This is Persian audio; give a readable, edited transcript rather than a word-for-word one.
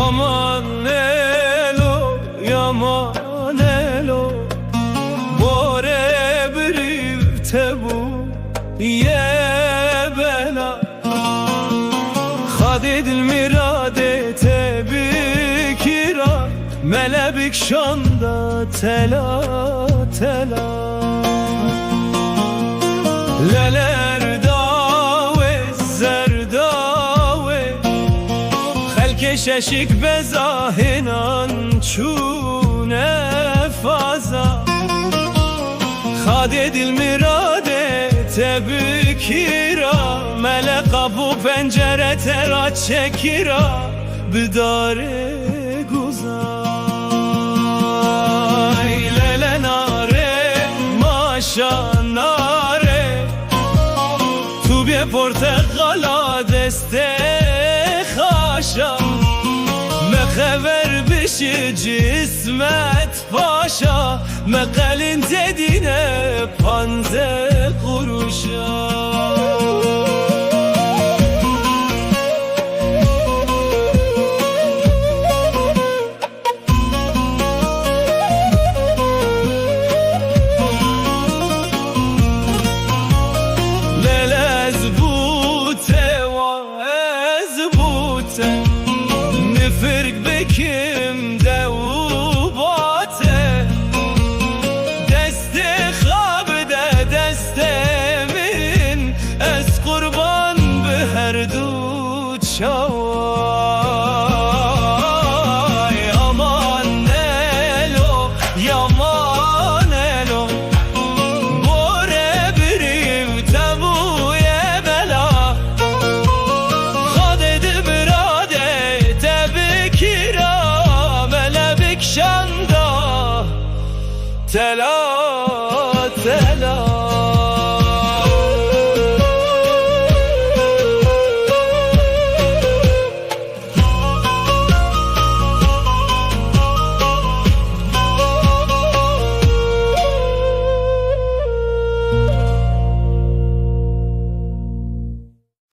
Aman elo, yaman elo, bore birifte bu ye bela. Hadidil miradete bikira, melebik şanda tela tela. Leler dave zerdave, ششک بزاهنان چونه فازا. خاده دل میراده تبکیرا، ملک ابو پنجره ترا چکیرا بداره گذای. لیله ناره ماشا ناره، تو بی پرتقالا دسته خاشا. مخبر بشی جسمت پاشا، مقلین تدینه 15 قروشا. للز بوته و از بوته، نفرق بکم دو باته. دست خواب ده دست من، از قربان به هر دو چاو.